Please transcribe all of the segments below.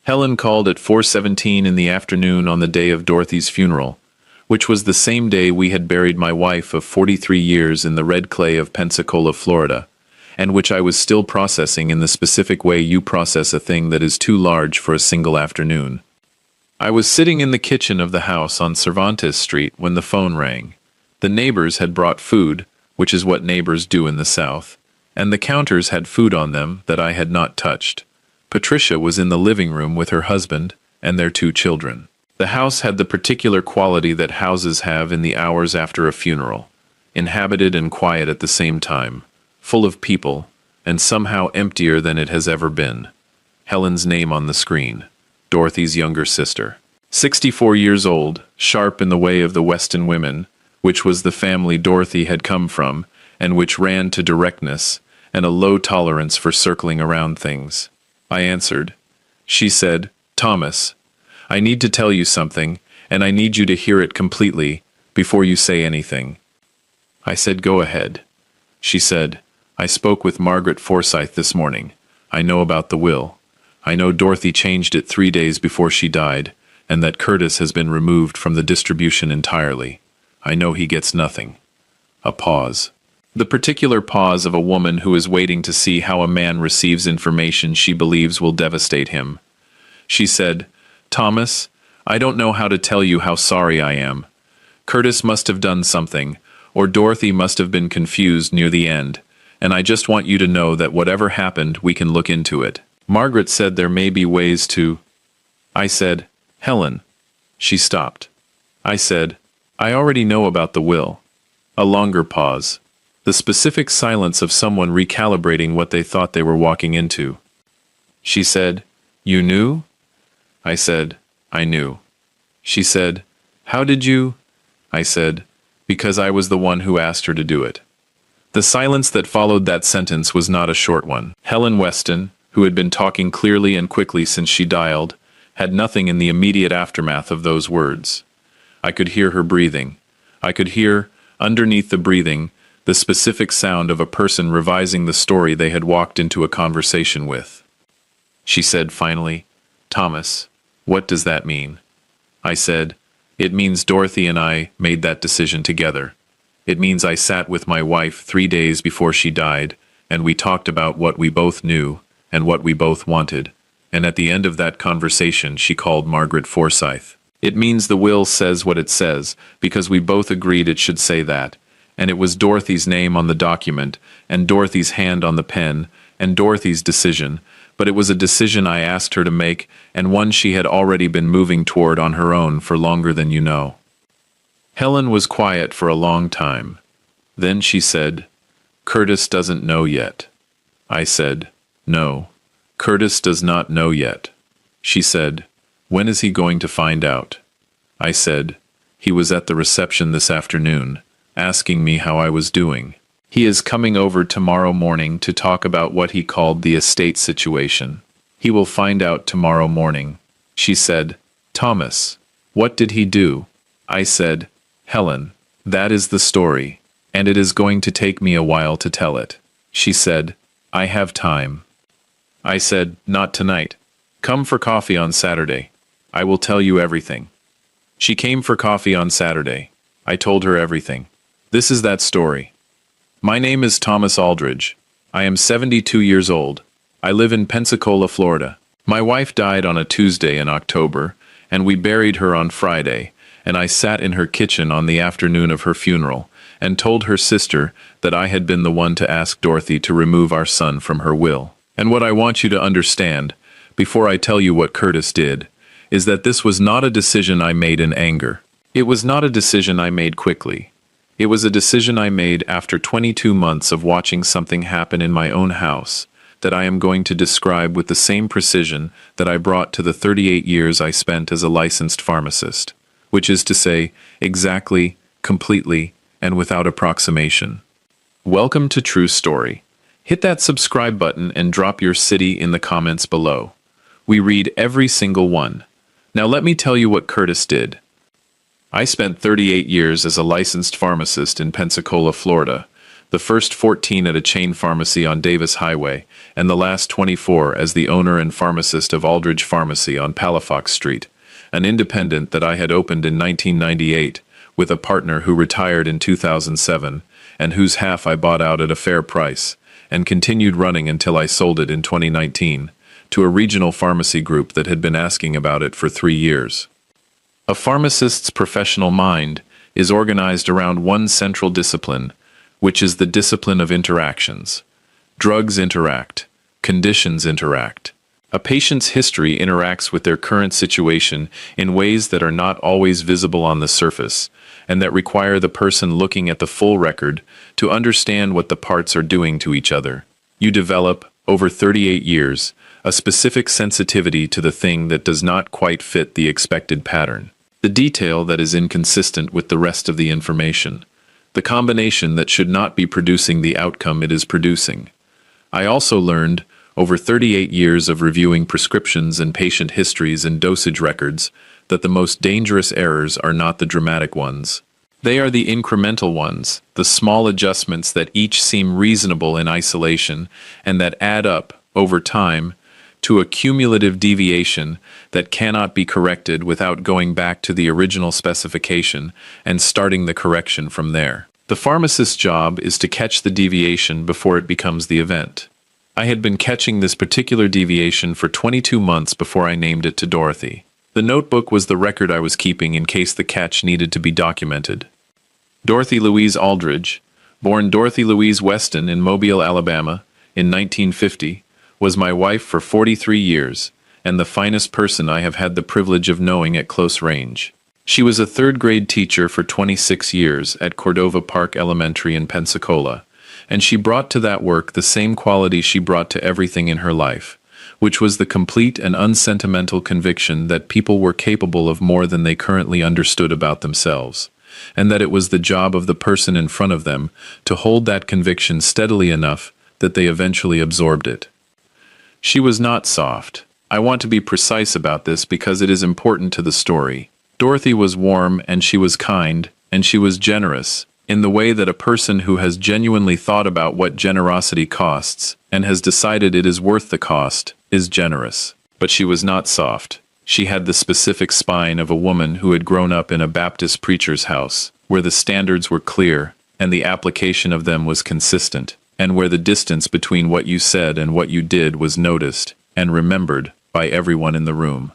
Helen called at 4:17 in the afternoon on the day of Dorothy's funeral, which was the same day we had buried my wife of 43 years in the red clay of Pensacola, Florida, and which I was still processing in the specific way you process a thing that is too large for a single afternoon. I was sitting in the kitchen of the house on Cervantes Street when the phone rang. The neighbors had brought food, which is what neighbors do in the South, and the counters had food on them that I had not touched. Patricia was in the living room with her husband and their 2 children. The house had the particular quality that houses have in the hours after a funeral, inhabited and quiet at the same time, full of people, and somehow emptier than it has ever been. Helen's name on the screen, Dorothy's younger sister. 64 years old, sharp in the way of the Weston women, which was the family Dorothy had come from, and which ran to directness and a low tolerance for circling around things. I answered. She said, "Thomas, I need to tell you something, and I need you to hear it completely before you say anything." I said, "Go ahead." She said, "I spoke with Margaret Forsythe this morning. I know about the will. I know Dorothy changed it 3 days before she died, and that Curtis has been removed from the distribution entirely. I know he gets nothing." A pause. The particular pause of a woman who is waiting to see how a man receives information she believes will devastate him. She said, "Thomas, I don't know how to tell you how sorry I am. Curtis must have done something, or Dorothy must have been confused near the end, and I just want you to know that whatever happened, we can look into it. Margaret said there may be ways to—" I said, "Helen." She stopped. I said, "I already know about the will." A longer pause. The specific silence of someone recalibrating what they thought they were walking into. She said, "You knew?" I said, "I knew." She said, "How did you?" I said, "Because I was the one who asked her to do it." The silence that followed that sentence was not a short one. Helen Weston, who had been talking clearly and quickly since she dialed, had nothing in the immediate aftermath of those words. I could hear her breathing. I could hear, underneath the breathing, the specific sound of a person revising the story they had walked into a conversation with. She said finally, "Thomas, what does that mean?" I said, "It means Dorothy and I made that decision together. It means I sat with my wife 3 days before she died, and we talked about what we both knew and what we both wanted, and at the end of that conversation she called Margaret Forsythe. It means the will says what it says, because we both agreed it should say that, and it was Dorothy's name on the document, and Dorothy's hand on the pen, and Dorothy's decision, but it was a decision I asked her to make, and one she had already been moving toward on her own for longer than you know." Helen was quiet for a long time. Then she said, "Curtis doesn't know yet." I said, "No, Curtis does not know yet." She said, "When is he going to find out?" I said, "He was at the reception this afternoon, asking me how I was doing. He is coming over tomorrow morning to talk about what he called the estate situation. He will find out tomorrow morning." She said, "Thomas, what did he do?" I said, "Helen, that is the story, and it is going to take me a while to tell it." She said, "I have time." I said, "Not tonight. Come for coffee on Saturday. I will tell you everything." She came for coffee on Saturday. I told her everything. This is that story. My name is Thomas Aldridge. I am 72 years old. I live in Pensacola, Florida. My wife died on a Tuesday in October, and we buried her on Friday, and I sat in her kitchen on the afternoon of her funeral and told her sister that I had been the one to ask Dorothy to remove our son from her will. And what I want you to understand, before I tell you what Curtis did, is that this was not a decision I made in anger. It was not a decision I made quickly. It was a decision I made after 22 months of watching something happen in my own house that I am going to describe with the same precision that I brought to the 38 years I spent as a licensed pharmacist, which is to say, exactly, completely, and without approximation. Welcome to True Story. Hit that subscribe button and drop your city in the comments below. We read every single one. Now let me tell you what Curtis did. I spent 38 years as a licensed pharmacist in Pensacola, Florida, the first 14 at a chain pharmacy on Davis Highway, and the last 24 as the owner and pharmacist of Aldridge Pharmacy on Palafox Street, an independent that I had opened in 1998 with a partner who retired in 2007 and whose half I bought out at a fair price, and continued running until I sold it in 2019 to a regional pharmacy group that had been asking about it for 3 years. A pharmacist's professional mind is organized around one central discipline, which is the discipline of interactions. Drugs interact. Conditions interact. A patient's history interacts with their current situation in ways that are not always visible on the surface, and that require the person looking at the full record to understand what the parts are doing to each other. You develop, over 38 years, a specific sensitivity to the thing that does not quite fit the expected pattern, the detail that is inconsistent with the rest of the information, the combination that should not be producing the outcome it is producing. I also learned, over 38 years of reviewing prescriptions and patient histories and dosage records, that the most dangerous errors are not the dramatic ones. They are the incremental ones, the small adjustments that each seem reasonable in isolation and that add up, over time, to a cumulative deviation that cannot be corrected without going back to the original specification and starting the correction from there. The pharmacist's job is to catch the deviation before it becomes the event. I had been catching this particular deviation for 22 months before I named it to Dorothy. The notebook was the record I was keeping in case the catch needed to be documented. Dorothy Louise Aldridge, born Dorothy Louise Weston in Mobile, Alabama, in 1950, was my wife for 43 years, and the finest person I have had the privilege of knowing at close range. She was a third-grade teacher for 26 years at Cordova Park Elementary in Pensacola, and she brought to that work the same quality she brought to everything in her life, which was the complete and unsentimental conviction that people were capable of more than they currently understood about themselves, and that it was the job of the person in front of them to hold that conviction steadily enough that they eventually absorbed it. She was not soft. I want to be precise about this because it is important to the story. Dorothy was warm, and she was kind, and she was generous, in the way that a person who has genuinely thought about what generosity costs, and has decided it is worth the cost, is generous. But she was not soft. She had the specific spine of a woman who had grown up in a Baptist preacher's house, where the standards were clear, and the application of them was consistent, and where the distance between what you said and what you did was noticed, and remembered, by everyone in the room.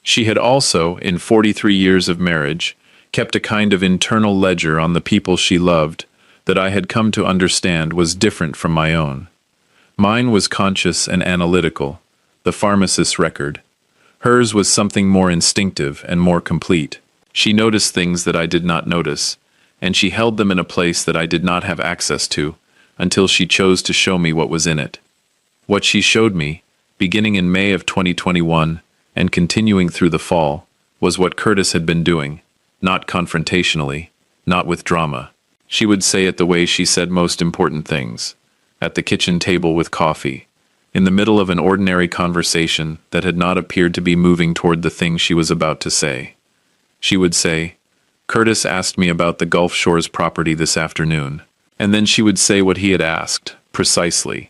She had also, in 43 years of marriage, kept a kind of internal ledger on the people she loved that I had come to understand was different from my own. Mine was conscious and analytical, the pharmacist's record. Hers was something more instinctive and more complete. She noticed things that I did not notice, and she held them in a place that I did not have access to, until she chose to show me what was in it. What she showed me, beginning in May of 2021 and continuing through the fall, was what Curtis had been doing. Not confrontationally, not with drama. She would say it the way she said most important things, at the kitchen table with coffee, in the middle of an ordinary conversation that had not appeared to be moving toward the thing she was about to say. She would say, "Curtis asked me about the Gulf Shores property this afternoon," and then she would say what he had asked, precisely,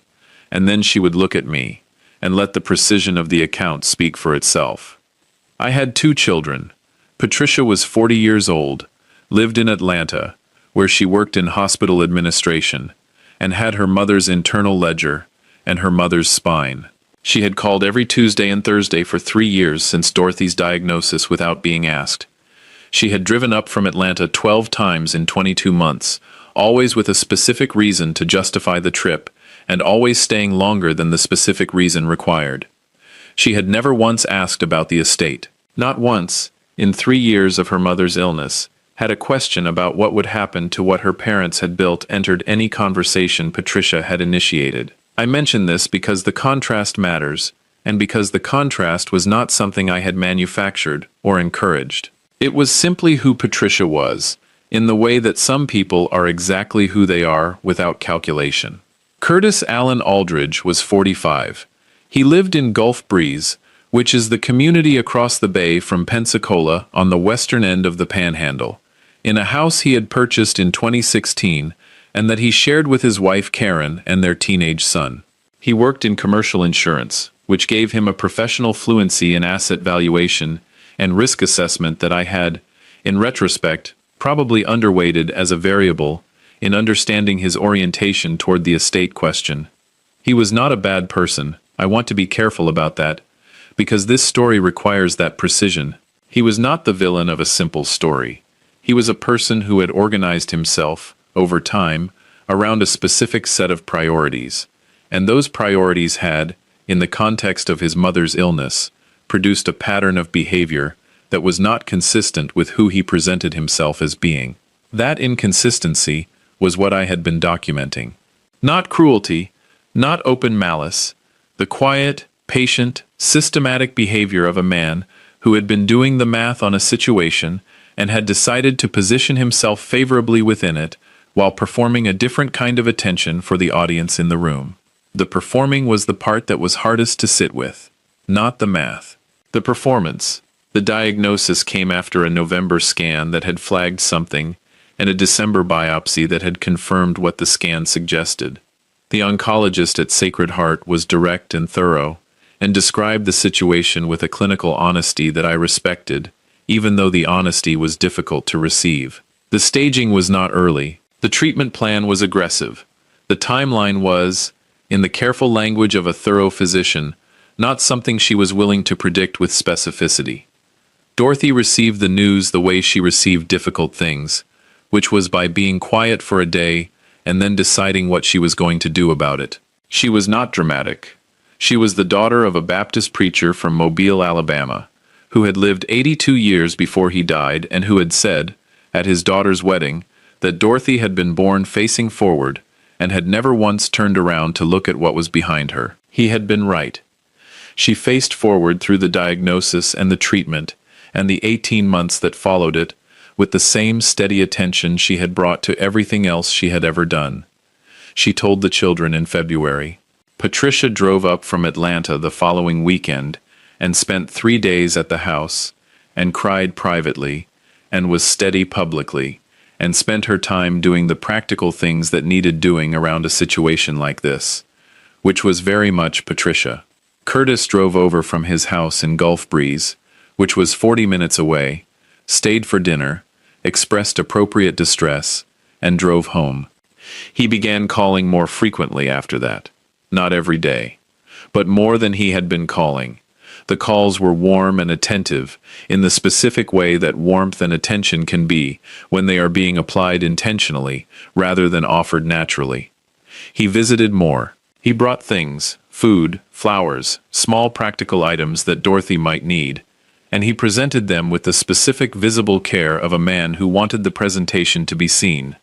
and then she would look at me, and let the precision of the account speak for itself. I had 2 children. Patricia was 40 years old, lived in Atlanta, where she worked in hospital administration, and had her mother's internal ledger and her mother's spine. She had called every Tuesday and Thursday for 3 years since Dorothy's diagnosis without being asked. She had driven up from Atlanta 12 times in 22 months, always with a specific reason to justify the trip, and always staying longer than the specific reason required. She had never once asked about the estate. Not once, in 3 years of her mother's illness, had a question about what would happen to what her parents had built entered any conversation Patricia had initiated. I mention this because the contrast matters, and because the contrast was not something I had manufactured or encouraged. It was simply who Patricia was, in the way that some people are exactly who they are without calculation. Curtis Allen Aldridge was 45. He lived in Gulf Breeze, which is the community across the bay from Pensacola on the western end of the Panhandle, in a house he had purchased in 2016 and that he shared with his wife Karen and their teenage son. He worked in commercial insurance, which gave him a professional fluency in asset valuation and risk assessment that I had, in retrospect, probably underweighted as a variable in understanding his orientation toward the estate question. He was not a bad person. I want to be careful about that, because this story requires that precision. He was not the villain of a simple story. He was a person who had organized himself, over time, around a specific set of priorities, and those priorities had, in the context of his mother's illness, produced a pattern of behavior that was not consistent with who he presented himself as being. That inconsistency was what I had been documenting. Not cruelty, not open malice, the quiet, patient, systematic behavior of a man who had been doing the math on a situation and had decided to position himself favorably within it while performing a different kind of attention for the audience in the room. The performing was the part that was hardest to sit with, not the math. The performance. The diagnosis came after a November scan that had flagged something and a December biopsy that had confirmed what the scan suggested. The oncologist at Sacred Heart was direct and thorough, and described the situation with a clinical honesty that I respected, even though the honesty was difficult to receive. The staging was not early. The treatment plan was aggressive. The timeline was, in the careful language of a thorough physician, not something she was willing to predict with specificity. Dorothy received the news the way she received difficult things, which was by being quiet for a day and then deciding what she was going to do about it. She was not dramatic. She was the daughter of a Baptist preacher from Mobile, Alabama, who had lived 82 years before he died and who had said, at his daughter's wedding, that Dorothy had been born facing forward and had never once turned around to look at what was behind her. He had been right. She faced forward through the diagnosis and the treatment and the 18 months that followed it with the same steady attention she had brought to everything else she had ever done. She told the children in February. Patricia drove up from Atlanta the following weekend and spent 3 days at the house and cried privately and was steady publicly and spent her time doing the practical things that needed doing around a situation like this, which was very much Patricia. Curtis drove over from his house in Gulf Breeze, which was 40 minutes away, stayed for dinner, expressed appropriate distress, and drove home. He began calling more frequently after that. Not every day, but more than he had been calling. The calls were warm and attentive, in the specific way that warmth and attention can be when they are being applied intentionally rather than offered naturally. He visited more. He brought things, food, flowers, small practical items that Dorothy might need, and he presented them with the specific visible care of a man who wanted the presentation to be seen.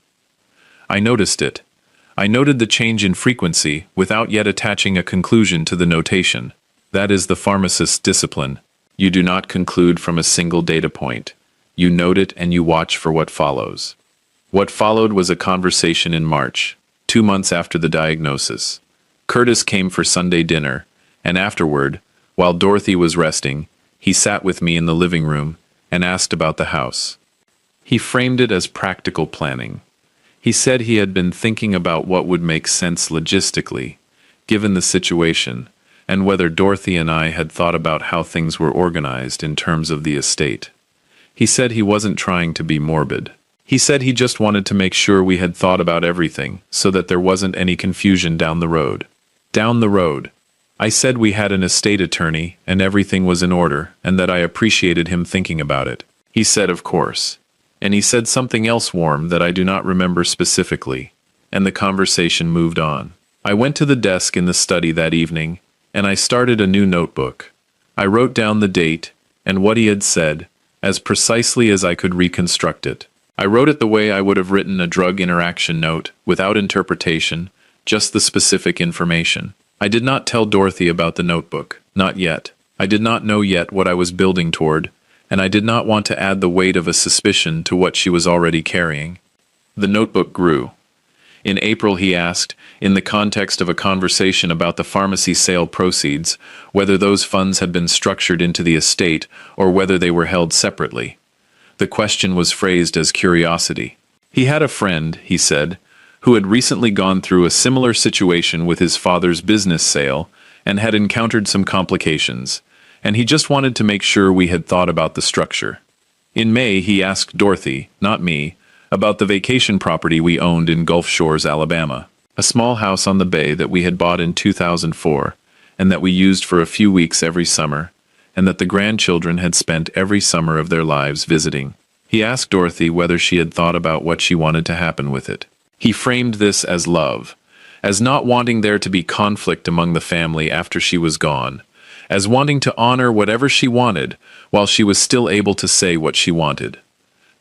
I noticed it. I noted the change in frequency without yet attaching a conclusion to the notation. That is the pharmacist's discipline. You do not conclude from a single data point. You note it and you watch for what follows. What followed was a conversation in March, 2 months after the diagnosis. Curtis came for Sunday dinner, and afterward, while Dorothy was resting, he sat with me in the living room and asked about the house. He framed it as practical planning. He said he had been thinking about what would make sense logistically, given the situation, and whether Dorothy and I had thought about how things were organized in terms of the estate. He said he wasn't trying to be morbid. He said he just wanted to make sure we had thought about everything so that there wasn't any confusion down the road. Down the road. I said we had an estate attorney and everything was in order and that I appreciated him thinking about it. He said, of course. And he said something else warm that I do not remember specifically, and the conversation moved on. I went to the desk in the study that evening, and I started a new notebook. I wrote down the date and what he had said, as precisely as I could reconstruct it. I wrote it the way I would have written a drug interaction note, without interpretation, just the specific information. I did not tell Dorothy about the notebook, not yet. I did not know yet what I was building toward, and I did not want to add the weight of a suspicion to what she was already carrying. The notebook grew. In April he asked, in the context of a conversation about the pharmacy sale proceeds, whether those funds had been structured into the estate or whether they were held separately. The question was phrased as curiosity. He had a friend, he said, who had recently gone through a similar situation with his father's business sale and had encountered some complications, and he just wanted to make sure we had thought about the structure. In May, he asked Dorothy, not me, about the vacation property we owned in Gulf Shores, Alabama, a small house on the bay that we had bought in 2004, and that we used for a few weeks every summer, and that the grandchildren had spent every summer of their lives visiting. He asked Dorothy whether she had thought about what she wanted to happen with it. He framed this as love, as not wanting there to be conflict among the family after she was gone, as wanting to honor whatever she wanted while she was still able to say what she wanted.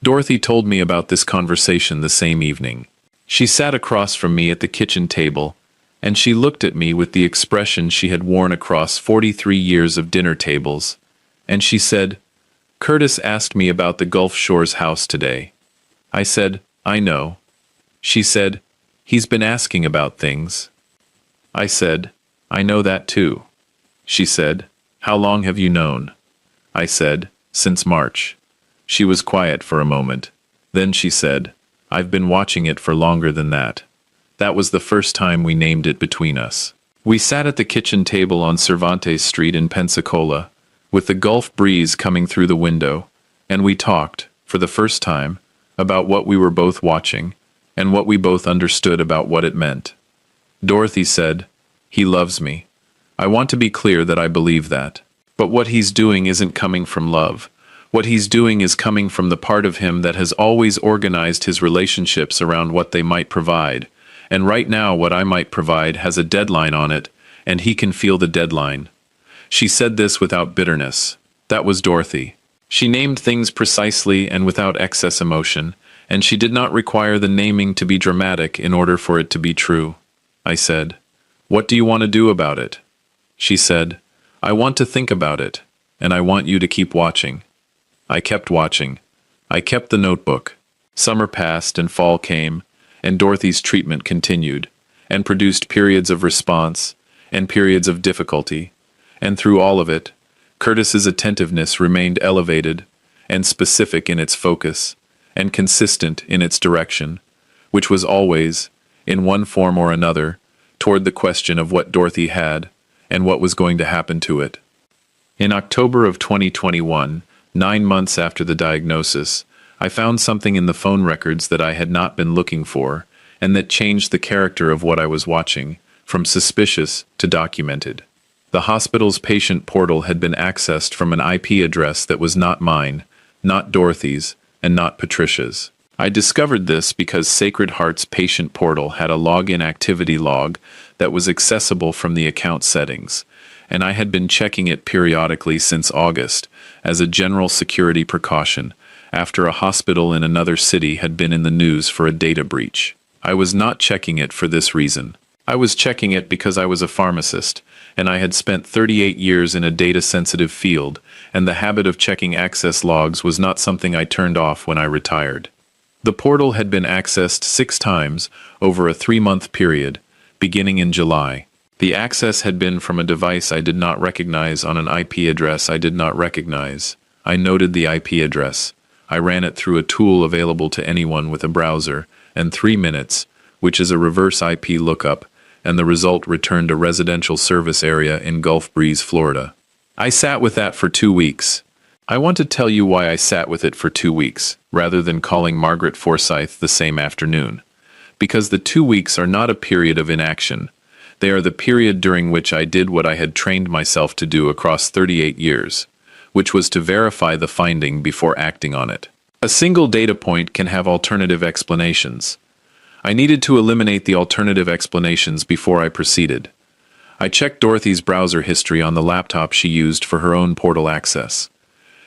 Dorothy told me about this conversation the same evening. She sat across from me at the kitchen table, and she looked at me with the expression she had worn across 43 years of dinner tables, and she said, "Curtis asked me about the Gulf Shores house today." I said, "I know." She said, "He's been asking about things." I said, "I know that too." She said, "How long have you known?" I said, "Since March." She was quiet for a moment. Then she said, "I've been watching it for longer than that." That was the first time we named it between us. We sat at the kitchen table on Cervantes Street in Pensacola, with the Gulf breeze coming through the window, and we talked, for the first time, about what we were both watching, and what we both understood about what it meant. Dorothy said, "He loves me. I want to be clear that I believe that. But what he's doing isn't coming from love. What he's doing is coming from the part of him that has always organized his relationships around what they might provide, and right now what I might provide has a deadline on it, and he can feel the deadline." She said this without bitterness. That was Dorothy. She named things precisely and without excess emotion, and she did not require the naming to be dramatic in order for it to be true. I said, "What do you want to do about it?" She said, "I want to think about it, and I want you to keep watching." I kept watching. I kept the notebook. Summer passed and fall came, and Dorothy's treatment continued, and produced periods of response, and periods of difficulty, and through all of it, Curtis's attentiveness remained elevated, and specific in its focus, and consistent in its direction, which was always, in one form or another, toward the question of what Dorothy had, and what was going to happen to it. In October of 2021, 9 months after the diagnosis, I found something in the phone records that I had not been looking for, and that changed the character of what I was watching, from suspicious to documented. The hospital's patient portal had been accessed from an IP address that was not mine, not Dorothy's, and not Patricia's. I discovered this because Sacred Heart's patient portal had a login activity log that was accessible from the account settings, and I had been checking it periodically since August as a general security precaution after a hospital in another city had been in the news for a data breach. I was not checking it for this reason. I was checking it because I was a pharmacist, and I had spent 38 years in a data-sensitive field, and the habit of checking access logs was not something I turned off when I retired. The portal had been accessed 6 times over a 3-month period, beginning in July. The access had been from a device I did not recognize on an IP address I did not recognize. I noted the IP address. I ran it through a tool available to anyone with a browser, and 3 minutes, which is a reverse IP lookup, and the result returned a residential service area in Gulf Breeze, Florida. I sat with that for 2 weeks. I want to tell you why I sat with it for 2 weeks, rather than calling Margaret Forsyth the same afternoon. Because the 2 weeks are not a period of inaction. They are the period during which I did what I had trained myself to do across 38 years, which was to verify the finding before acting on it. A single data point can have alternative explanations. I needed to eliminate the alternative explanations before I proceeded. I checked Dorothy's browser history on the laptop she used for her own portal access.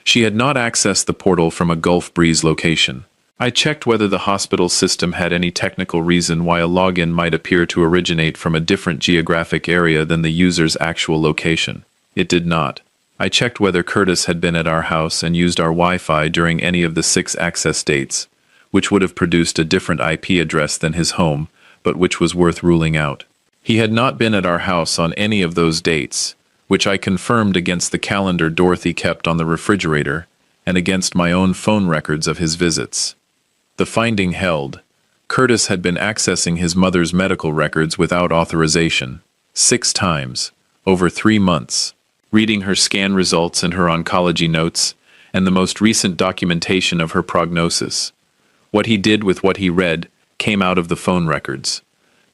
She had not accessed the portal from a Gulf Breeze location. I checked whether the hospital system had any technical reason why a login might appear to originate from a different geographic area than the user's actual location. It did not. I checked whether Curtis had been at our house and used our Wi-Fi during any of the 6 access dates, which would have produced a different IP address than his home, but which was worth ruling out. He had not been at our house on any of those dates, which I confirmed against the calendar Dorothy kept on the refrigerator and against my own phone records of his visits. The finding held. Curtis had been accessing his mother's medical records without authorization, 6 times, over 3 months, reading her scan results and her oncology notes, and the most recent documentation of her prognosis. What he did with what he read came out of the phone records.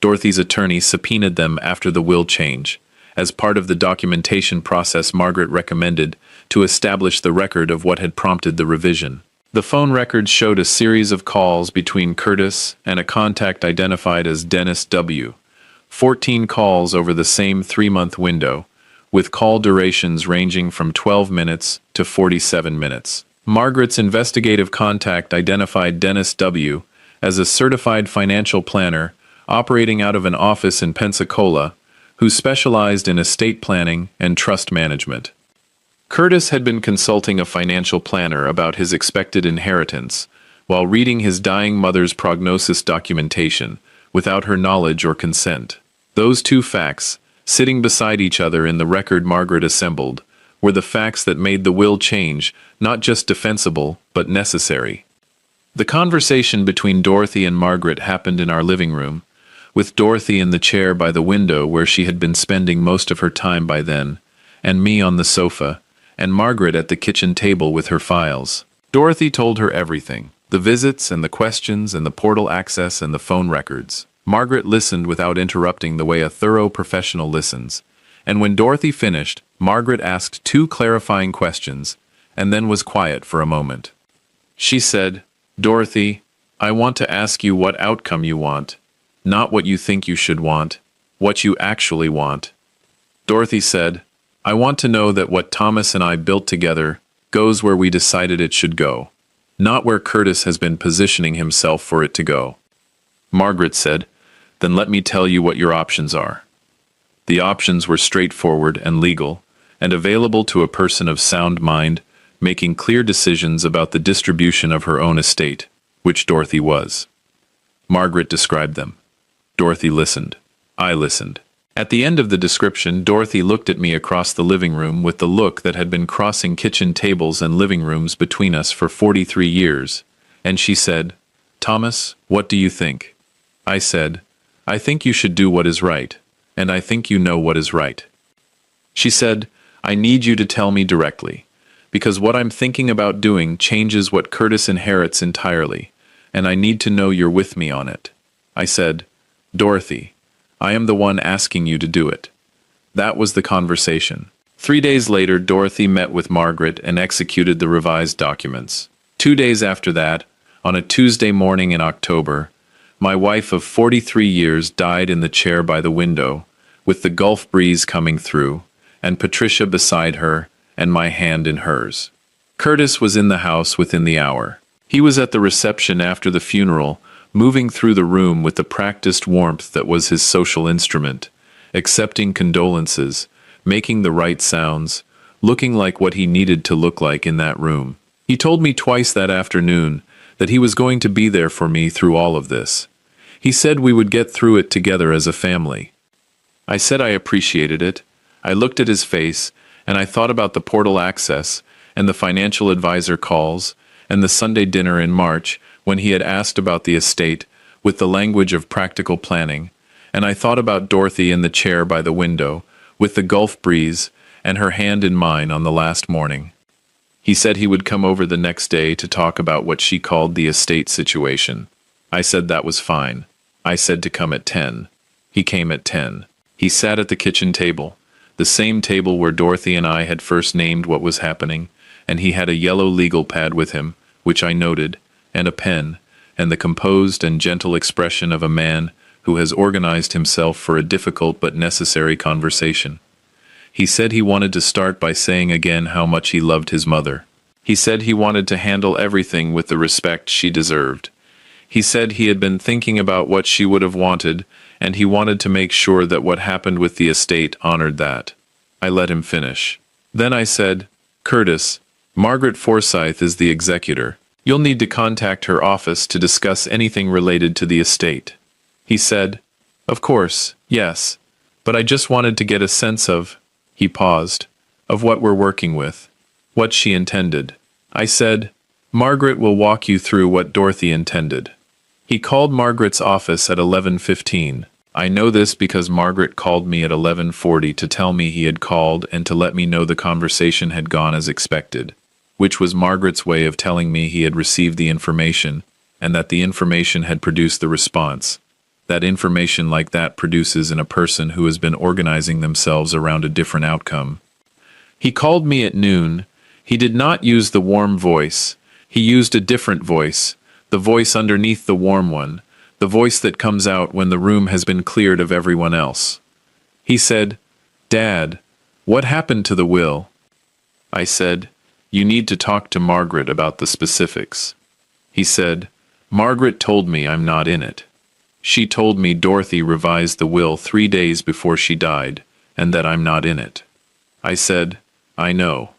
Dorothy's attorney subpoenaed them after the will change, as part of the documentation process Margaret recommended to establish the record of what had prompted the revision. The phone records showed a series of calls between Curtis and a contact identified as Dennis W. 14 calls over the same 3-month window, with call durations ranging from 12 minutes to 47 minutes. Margaret's investigative contact identified Dennis W. as a certified financial planner operating out of an office in Pensacola, who specialized in estate planning and trust management. Curtis had been consulting a financial planner about his expected inheritance while reading his dying mother's prognosis documentation without her knowledge or consent. Those 2 facts, sitting beside each other in the record Margaret assembled, were the facts that made the will change not just defensible but necessary. The conversation between Dorothy and Margaret happened in our living room, with Dorothy in the chair by the window where she had been spending most of her time by then, and me on the sofa, and Margaret at the kitchen table with her files. Dorothy told her everything, the visits and the questions and the portal access and the phone records. Margaret listened without interrupting the way a thorough professional listens, and when Dorothy finished, Margaret asked 2 clarifying questions, and then was quiet for a moment. She said, "Dorothy, I want to ask you what outcome you want, not what you think you should want, what you actually want." Dorothy said, "I want to know that what Thomas and I built together goes where we decided it should go, not where Curtis has been positioning himself for it to go." Margaret said, "Then let me tell you what your options are." The options were straightforward and legal, and available to a person of sound mind, making clear decisions about the distribution of her own estate, which Dorothy was. Margaret described them. Dorothy listened. I listened. At the end of the description, Dorothy looked at me across the living room with the look that had been crossing kitchen tables and living rooms between us for 43 years, and she said, "Thomas, what do you think?" I said, "I think you should do what is right, and I think you know what is right." She said, "I need you to tell me directly, because what I'm thinking about doing changes what Curtis inherits entirely, and I need to know you're with me on it." I said, "Dorothy, I am the one asking you to do it." That was the conversation. 3 days later, Dorothy met with Margaret and executed the revised documents. 2 days after that, on a Tuesday morning in October, my wife of 43 years died in the chair by the window, with the Gulf breeze coming through, and Patricia beside her, and my hand in hers. Curtis was in the house within the hour. He was at the reception after the funeral, moving through the room with the practiced warmth that was his social instrument, accepting condolences, making the right sounds, looking like what he needed to look like in that room. He told me twice that afternoon that he was going to be there for me through all of this. He said we would get through it together as a family. I said I appreciated it. I looked at his face, and I thought about the portal access, and the financial advisor calls, and the Sunday dinner in March, when he had asked about the estate, with the language of practical planning, and I thought about Dorothy in the chair by the window, with the Gulf breeze, and her hand in mine on the last morning. He said he would come over the next day to talk about what she called the estate situation. I said that was fine. I said to come at 10. He came at 10. He sat at the kitchen table, the same table where Dorothy and I had first named what was happening, and he had a yellow legal pad with him, which I noted, and a pen, and the composed and gentle expression of a man who has organized himself for a difficult but necessary conversation. He said he wanted to start by saying again how much he loved his mother. He said he wanted to handle everything with the respect she deserved. He said he had been thinking about what she would have wanted, and he wanted to make sure that what happened with the estate honored that. I let him finish. Then I said, "Curtis, Margaret Forsyth is the executor. You'll need to contact her office to discuss anything related to the estate." He said, "Of course, yes, but I just wanted to get a sense of," he paused, "of what we're working with, what she intended." I said, "Margaret will walk you through what Dorothy intended." He called Margaret's office at 11:15. I know this because Margaret called me at 11:40 to tell me he had called and to let me know the conversation had gone as expected, which was Margaret's way of telling me he had received the information and that the information had produced the response. That information like that produces in a person who has been organizing themselves around a different outcome. He called me at noon. He did not use the warm voice. He used a different voice, the voice underneath the warm one, the voice that comes out when the room has been cleared of everyone else. He said, "Dad, what happened to the will?" I said, "You need to talk to Margaret about the specifics." He said, "Margaret told me I'm not in it. She told me Dorothy revised the will 3 days before she died, and that I'm not in it." I said, "I know."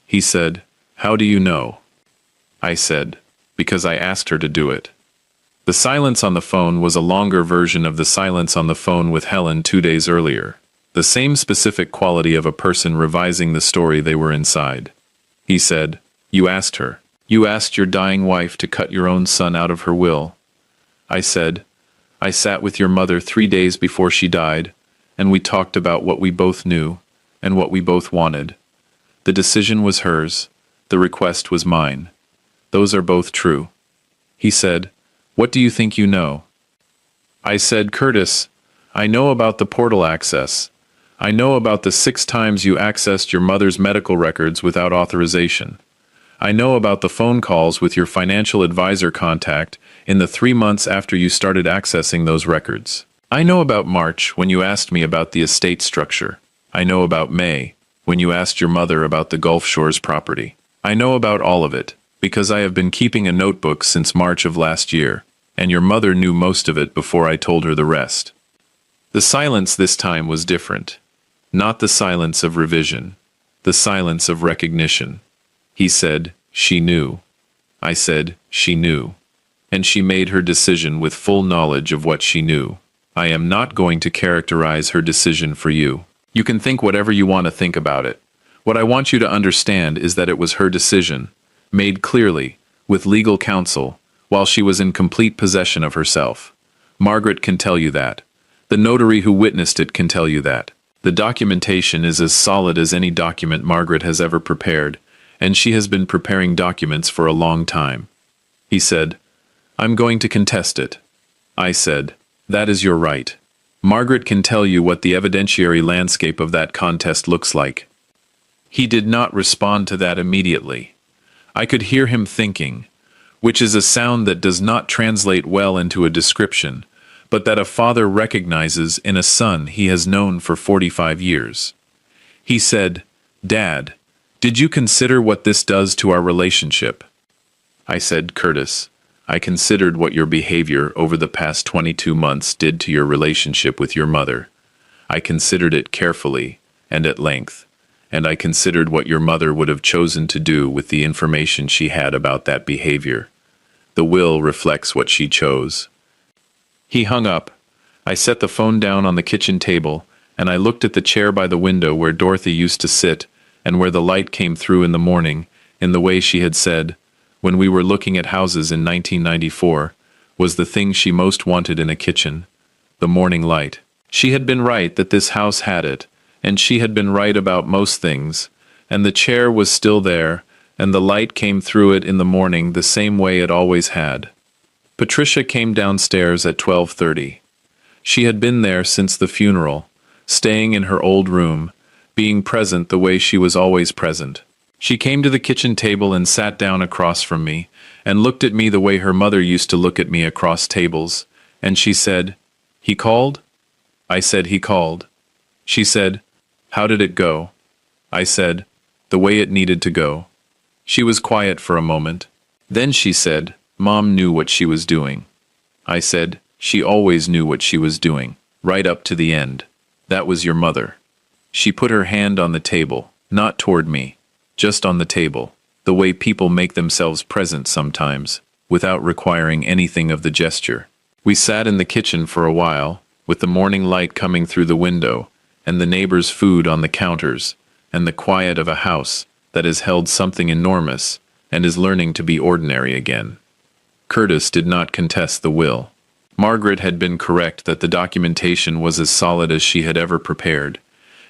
He said, "How do you know?" I said, "Because I asked her to do it." The silence on the phone was a longer version of the silence on the phone with Helen 2 days earlier, the same specific quality of a person revising the story they were inside. He said, "You asked her. You asked your dying wife to cut your own son out of her will." I said, "I sat with your mother 3 days before she died, and we talked about what we both knew and what we both wanted. The decision was hers, the request was mine. Those are both true." He said, "What do you think you know?" I said, "Curtis, I know about the portal access. I know about the 6 times you accessed your mother's medical records without authorization. I know about the phone calls with your financial advisor contact in the 3 months after you started accessing those records. I know about March, when you asked me about the estate structure. I know about May, when you asked your mother about the Gulf Shores property. I know about all of it, because I have been keeping a notebook since March of last year, and your mother knew most of it before I told her the rest." The silence this time was different. Not the silence of revision, the silence of recognition. He said, "She knew." I said, "She knew. And she made her decision with full knowledge of what she knew. I am not going to characterize her decision for you. You can think whatever you want to think about it. What I want you to understand is that it was her decision, made clearly, with legal counsel, while she was in complete possession of herself. Margaret can tell you that. The notary who witnessed it can tell you that. The documentation is as solid as any document Margaret has ever prepared, and she has been preparing documents for a long time." He said, "I'm going to contest it." I said, "That is your right. Margaret can tell you what the evidentiary landscape of that contest looks like." He did not respond to that immediately. I could hear him thinking, which is a sound that does not translate well into a description, but that a father recognizes in a son he has known for 45 years. He said, "Dad, did you consider what this does to our relationship?" I said, "Curtis, I considered what your behavior over the past 22 months did to your relationship with your mother. I considered it carefully and at length, and I considered what your mother would have chosen to do with the information she had about that behavior. The will reflects what she chose." He hung up. I set the phone down on the kitchen table, and I looked at the chair by the window where Dorothy used to sit, and where the light came through in the morning, in the way she had said, when we were looking at houses in 1994, was the thing she most wanted in a kitchen, the morning light. She had been right that this house had it, and she had been right about most things, and the chair was still there, and the light came through it in the morning the same way it always had. Patricia came downstairs at 12:30. She had been there since the funeral, staying in her old room, being present the way she was always present. She came to the kitchen table and sat down across from me, and looked at me the way her mother used to look at me across tables, and she said, "He called?" I said, "He called." She said, "How did it go?" I said, "The way it needed to go." She was quiet for a moment. Then she said, "Mom knew what she was doing." I said, "She always knew what she was doing, right up to the end. That was your mother." She put her hand on the table, not toward me, just on the table, the way people make themselves present sometimes, without requiring anything of the gesture. We sat in the kitchen for a while, with the morning light coming through the window, and the neighbors' food on the counters, and the quiet of a house that has held something enormous and is learning to be ordinary again. Curtis did not contest the will. Margaret had been correct that the documentation was as solid as she had ever prepared,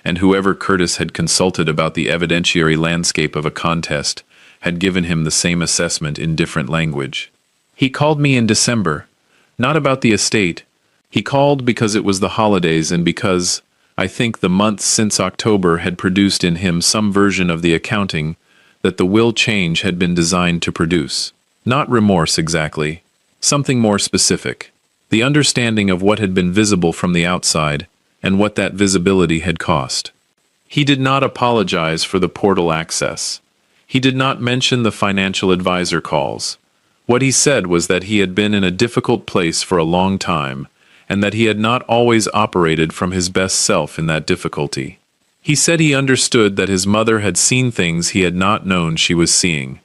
and whoever Curtis had consulted about the evidentiary landscape of a contest had given him the same assessment in different language. He called me in December, not about the estate. He called because it was the holidays and because, I think, the months since October had produced in him some version of the accounting that the will change had been designed to produce. Not remorse exactly, something more specific. The understanding of what had been visible from the outside and what that visibility had cost. He did not apologize for the portal access. He did not mention the financial advisor calls. What he said was that he had been in a difficult place for a long time, and that he had not always operated from his best self in that difficulty. He said he understood that his mother had seen things he had not known she was seeing.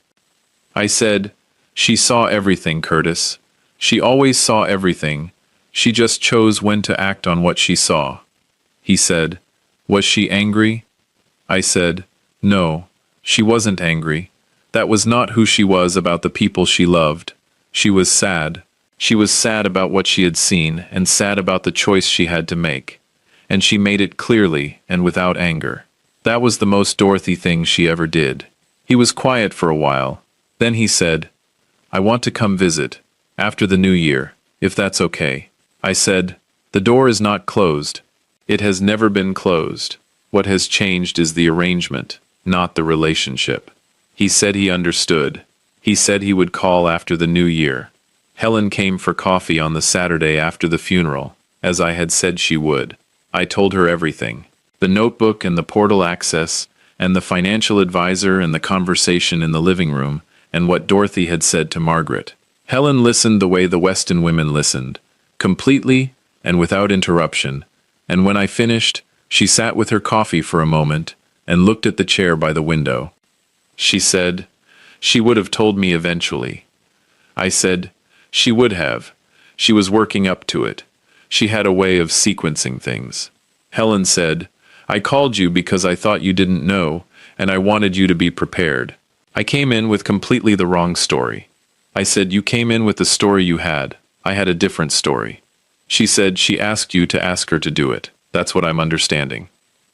I said, "She saw everything, Curtis. She always saw everything. She just chose when to act on what she saw." He said, "Was she angry?" I said, "No, she wasn't angry. That was not who she was about the people she loved. She was sad. She was sad about what she had seen and sad about the choice she had to make. And she made it clearly and without anger. That was the most Dorothy thing she ever did." He was quiet for a while. Then he said, "I want to come visit, after the new year, if that's okay." I said, "The door is not closed. It has never been closed. What has changed is the arrangement, not the relationship." He said he understood. He said he would call after the new year. Helen came for coffee on the Saturday after the funeral, as I had said she would. I told her everything. The notebook and the portal access, and the financial advisor and the conversation in the living room, and what Dorothy had said to Margaret. Helen listened the way the Weston women listened, completely and without interruption, and when I finished, she sat with her coffee for a moment and looked at the chair by the window. She said, "She would have told me eventually." I said, "She would have. She was working up to it. She had a way of sequencing things." Helen said, "I called you because I thought you didn't know, and I wanted you to be prepared. I came in with completely the wrong story." I said, "You came in with the story you had. I had a different story." She said she asked you to ask her to do it. That's what I'm understanding.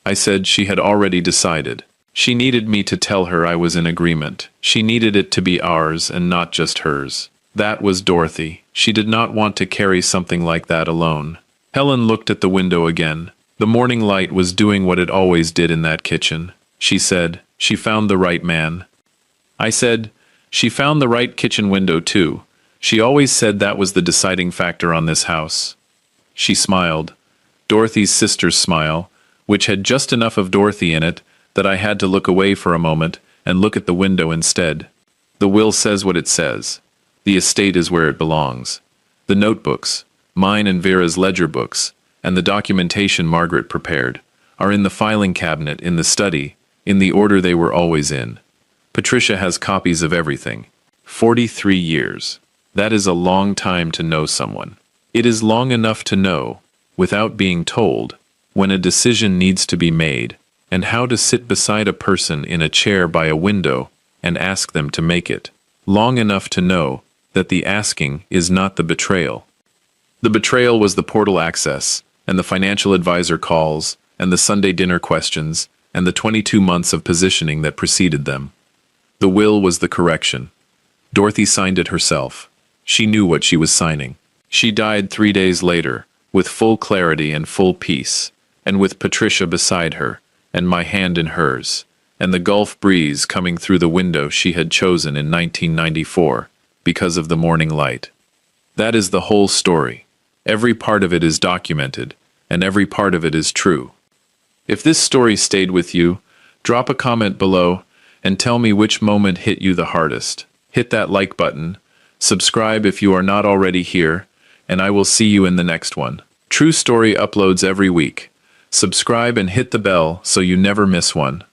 I said she had already decided. She needed me to tell her I was in agreement. She needed it to be ours and not just hers. That was Dorothy. She did not want to carry something like that alone. Helen looked at the window again. The morning light was doing what it always did in that kitchen. She said, "She found the right man." I said, "She found the right kitchen window too. She always said that was the deciding factor on this house." She smiled. Dorothy's sister's smile, which had just enough of Dorothy in it that I had to look away for a moment and look at the window instead. The will says what it says. The estate is where it belongs. The notebooks, mine and Vera's ledger books, and the documentation Margaret prepared, are in the filing cabinet in the study, in the order they were always in. Patricia has copies of everything. 43 years. That is a long time to know someone. It is long enough to know, without being told, when a decision needs to be made, and how to sit beside a person in a chair by a window and ask them to make it. Long enough to know that the asking is not the betrayal. The betrayal was the portal access, and the financial advisor calls, and the Sunday dinner questions, and the 22 months of positioning that preceded them. The will was the correction. Dorothy signed it herself. She knew what she was signing. She died 3 days later, with full clarity and full peace, and with Patricia beside her, and my hand in hers, and the Gulf breeze coming through the window she had chosen in 1994 because of the morning light. That is the whole story. Every part of it is documented, and every part of it is true. If this story stayed with you, drop a comment below and tell me which moment hit you the hardest. Hit that like button, subscribe if you are not already here, and I will see you in the next one. True Story uploads every week. Subscribe and hit the bell so you never miss one.